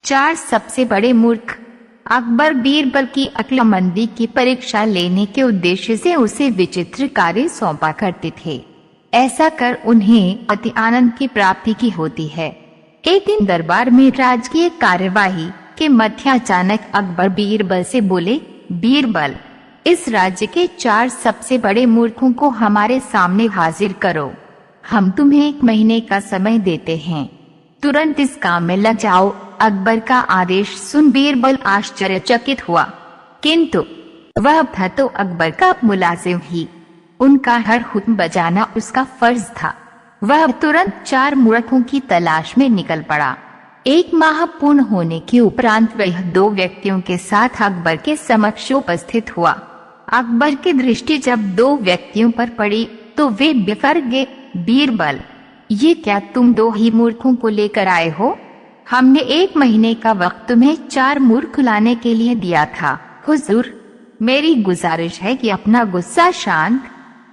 चार सबसे बड़े मूर्ख। अकबर बीरबल की अक्लमंदी की परीक्षा लेने के उद्देश्य से उसे विचित्र कार्य सौंपा करते थे। ऐसा कर उन्हें अति आनंद की प्राप्ति की होती है। एक दिन दरबार में राजकीय कार्यवाही के मध्य अचानक अकबर बीरबल से बोले, बीरबल, इस राज्य के चार सबसे बड़े मूर्खों को हमारे सामने हाजिर करो। हम तुम्हें 1 महीने का समय देते हैं, तुरंत इस काम में लग जाओ। अकबर का आदेश सुन बीरबल आश्चर्यचकित हुआ, किंतु वह था तो अकबर का मुलाजिम ही। उनका हर हुक्म बजाना उसका फर्ज था। वह तुरंत 4 मूर्खों की तलाश में निकल पड़ा। 1 माह पूर्ण होने के उपरांत वह 2 व्यक्तियों के साथ अकबर के समक्ष उपस्थित हुआ। अकबर की दृष्टि जब 2 व्यक्तियों पर पड़ी तो वे बिफर गए। बीरबल, ये क्या तुम 2 ही मूर्खों को लेकर आए हो? हमने 1 महीने का वक्त तुम्हें 4 मूर्ख लाने के लिए दिया था। हुजूर, मेरी गुजारिश है कि अपना गुस्सा शांत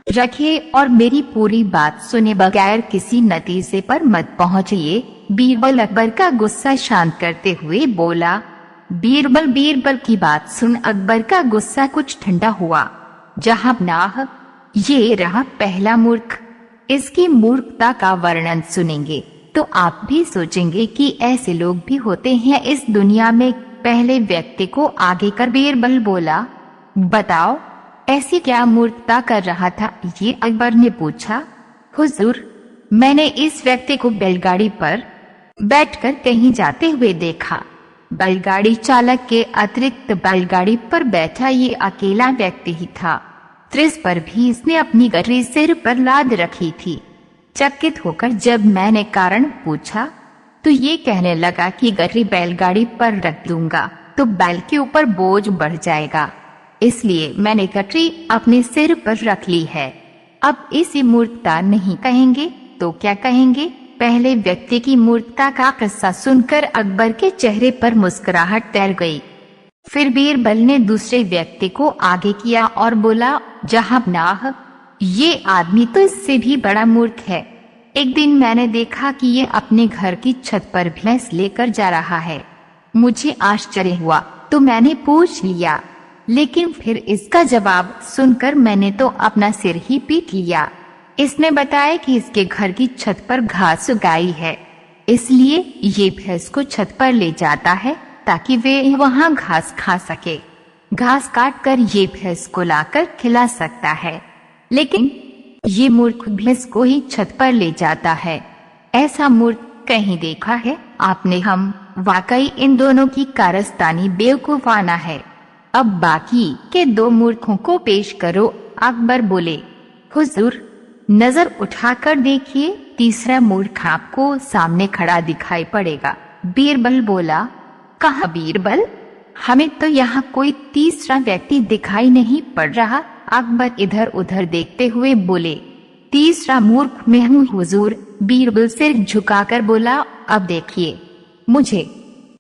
रखिए और मेरी पूरी बात सुने बगैर किसी नतीजे पर मत पहुंचिए। बीरबल अकबर का गुस्सा शांत करते हुए बोला। बीरबल की बात सुन अकबर का गुस्सा कुछ ठंडा हुआ। जहांपनाह, ये रहा पहला मूर्ख। इसकी मूर्खता का वर्णन सुनेंगे तो आप भी सोचेंगे कि ऐसे लोग भी होते हैं इस दुनिया में। पहले व्यक्ति को आगे कर बीरबल बोला, बताओ ऐसी क्या मूर्खता कर रहा था? ये अकबर ने पूछा। हुजूर, मैंने इस व्यक्ति को बैलगाड़ी पर बैठकर कहीं जाते हुए देखा। बैलगाड़ी चालक के अतिरिक्त बैलगाड़ी पर बैठा ये अकेला व्यक्ति ही था। त्रिस पर भी इसने अपनी गठरी सिर पर लाद रखी थी। चकित होकर जब मैंने कारण पूछा तो ये कहने लगा कि गठरी बैलगाड़ी पर रख दूंगा तो बैल के ऊपर बोझ बढ़ जाएगा, इसलिए मैंने गठरी अपने सिर पर रख ली है। अब इसे मूर्खता नहीं कहेंगे तो क्या कहेंगे? पहले व्यक्ति की मूर्खता का किस्सा सुनकर अकबर के चेहरे पर मुस्कुराहट तैर गई। फिर बीरबल ने दूसरे व्यक्ति को आगे किया और बोला, जहांपनाह, ये आदमी तो इससे भी बड़ा मूर्ख है। एक दिन मैंने देखा कि ये अपने घर की छत पर भैंस लेकर जा रहा है। मुझे आश्चर्य हुआ तो मैंने पूछ लिया, लेकिन फिर इसका जवाब सुनकर मैंने तो अपना सिर ही पीट लिया। इसने बताया कि इसके घर की छत पर घास उगाई है, इसलिए ये भैंस को छत पर ले जाता है ताकि वे वहाँ घास खा सके। घास काट कर ये भैंस को लाकर खिला सकता है, लेकिन ये मूर्ख भैंस को ही छत पर ले जाता है। ऐसा मूर्ख कहीं देखा है आपने? हम वाकई इन दोनों की कारस्तानी बेवकूफाना है। अब बाकी के 2 मूर्खों को पेश करो। अकबर बोले, हुजूर, नजर उठाकर देखिए, तीसरा मूर्ख आपको सामने खड़ा दिखाई पड़ेगा। बीरबल बोला, कहाँ बीरबल? हमें तो यहाँ कोई तीसरा व्यक्ति दिखाई नहीं पड़ रहा। अकबर इधर उधर देखते हुए बोले, तीसरा मूर्ख मैं हूँ हुजूर। बीरबल सिर झुकाकर बोला, अब देखिए मुझे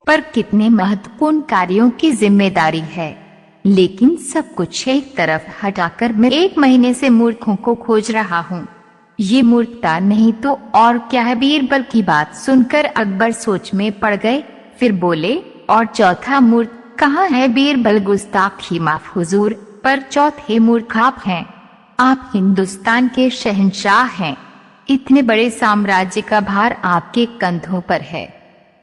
पर कितने महत्वपूर्ण कार्यों की जिम्मेदारी है, लेकिन सब कुछ एक तरफ हटाकर मैं 1 महीने से मूर्खों को खोज रहा हूँ। ये मूर्खता नहीं तो और क्या है? बीरबल की बात सुनकर अकबर सोच में पड़ गए। फिर बोले, और चौथा मूर्ख कहाँ है? बीरबल गुस्ताखी माफ हुजूर, पर चौथे मूर्ख आप हैं। आप हिंदुस्तान के शहंशाह हैं। इतने बड़े साम्राज्य का भार आपके कंधों पर है।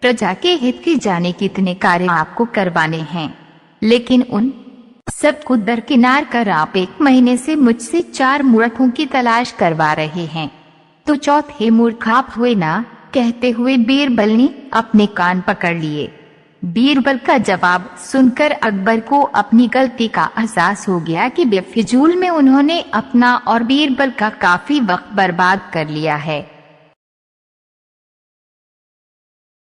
प्रजा के हित के जाने कितने कार्य आपको करवाने हैं, लेकिन उन सबको दरकिनार कर आप 1 महीने से मुझसे 4 मूर्खों की तलाश करवा रहे हैं। तो चौथे मूर्ख आप हुए ना? कहते हुए बीरबल ने अपने कान पकड़ लिए। बीरबल का जवाब सुनकर अकबर को अपनी गलती का एहसास हो गया कि बेफिजूल में उन्होंने अपना और बीरबल का काफी वक्त बर्बाद कर लिया है।